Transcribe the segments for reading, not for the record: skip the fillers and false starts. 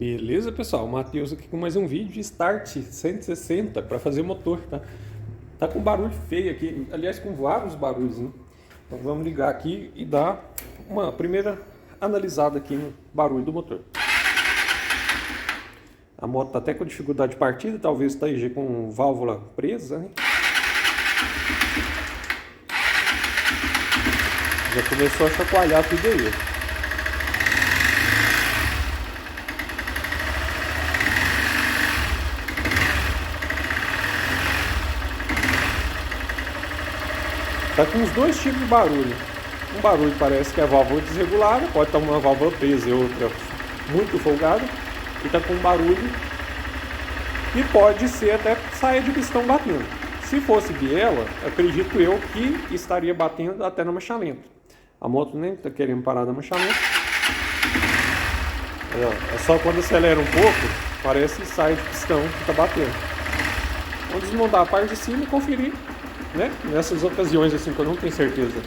Beleza, pessoal? Matheus aqui com mais um vídeo de Start 160 para fazer motor, tá? Tá com barulho feio aqui, aliás, com vários barulhos, né? Então vamos ligar aqui e dar uma primeira analisada aqui no barulho do motor. A moto tá até com dificuldade de partida, talvez esteja com válvula presa, né? Já começou a chacoalhar tudo aí. Tá com os dois tipos de barulho. Um barulho parece que é a válvula desregulada, pode estar uma válvula presa e outra muito folgada. E tá com um barulho que pode ser até saia de pistão batendo. Se fosse biela, acredito eu que estaria batendo até no manchamento. A moto nem está querendo parar no manchamento. É só quando acelera um pouco, parece que sai de pistão que está batendo. Vamos desmontar a parte de cima e conferir. Né? Nessas ocasiões assim que eu não tenho certeza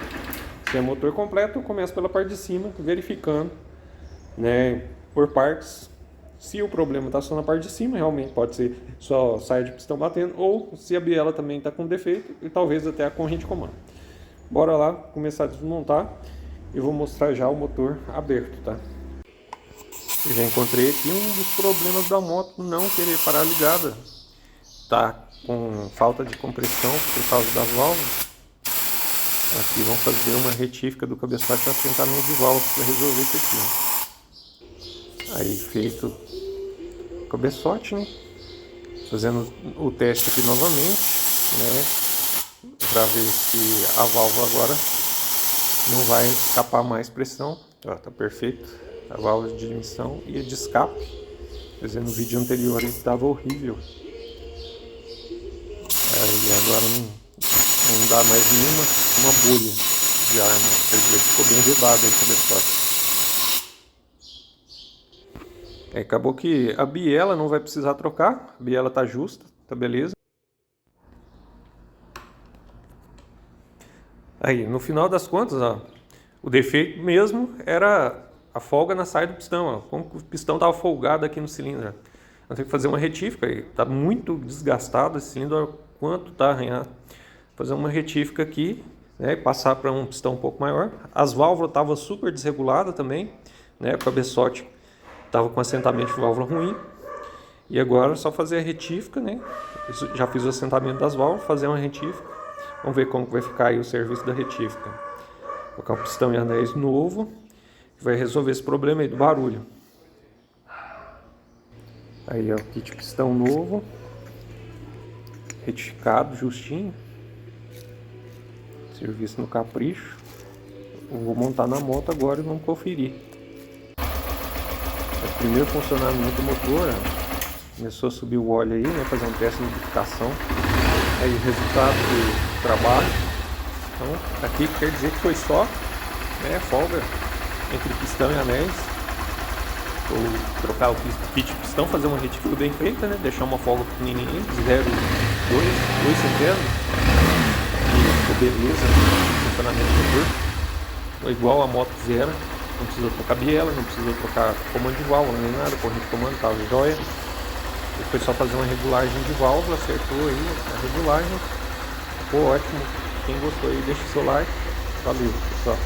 se é motor completo, eu começo pela parte de cima, verificando, né, por partes, se o problema está só na parte de cima, realmente pode ser só saia de pistão batendo, ou se a biela também está com defeito e talvez até a corrente de comando. Bora lá começar a desmontar e vou mostrar já o motor aberto, tá? Eu já encontrei aqui um dos problemas da moto não querer parar ligada. Tá com falta de compressão por causa das válvulas. Aqui vamos fazer uma retífica do cabeçote de assentamento de válvulas para resolver isso aqui. Aí feito o cabeçote, né? Fazendo o teste aqui novamente, né? Para ver se a válvula agora não vai escapar mais pressão. Ó, tá perfeito. A válvula de admissão e a de escape. Fazendo no vídeo anterior estava horrível. E agora não dá mais uma bolha de ar, né? Quer dizer, ficou bem vedado aí o cabeçote. Acabou que a biela não vai precisar trocar, a biela tá justa, tá beleza. Aí, no final das contas, ó, o defeito mesmo era a folga na saída do pistão, ó. Como o pistão tava folgado aqui no cilindro. Eu tenho que fazer uma retífica, aí tá muito desgastado esse cilindro, quanto tá arranhado. Fazer uma retífica aqui, né, e passar para um pistão um pouco maior. As válvulas estavam super desreguladas também, né, o cabeçote estava com assentamento de válvula ruim. E agora é só fazer a retífica, né? Já fiz o assentamento das válvulas, fazer uma retífica. Vamos ver como vai ficar aí o serviço da retífica. Vou colocar um pistão e anéis novo, que vai resolver esse problema aí do barulho. Aí, ó, kit pistão novo, retificado, justinho. Serviço no capricho. Eu vou montar na moto agora e vamos conferir. O primeiro funcionamento do motor, começou a subir o óleo aí, né, fazer um teste de lubrificação. Aí o resultado do trabalho. Então, aqui quer dizer que foi só, né, folga entre pistão e anéis. Ou trocar o kit pistão, fazer uma retífica bem feita, né? Deixar uma folga pequenininha, 0,2 centésimos. E ficou beleza, né? Funcionamento do motor. Igual a moto zero, não precisa trocar biela, não precisa trocar comando de válvula, nem nada, corrente de comando, tava jóia. Foi só fazer uma regulagem de válvula, acertou aí a regulagem. Ficou ótimo. Quem gostou aí, deixa o seu like. Valeu, pessoal.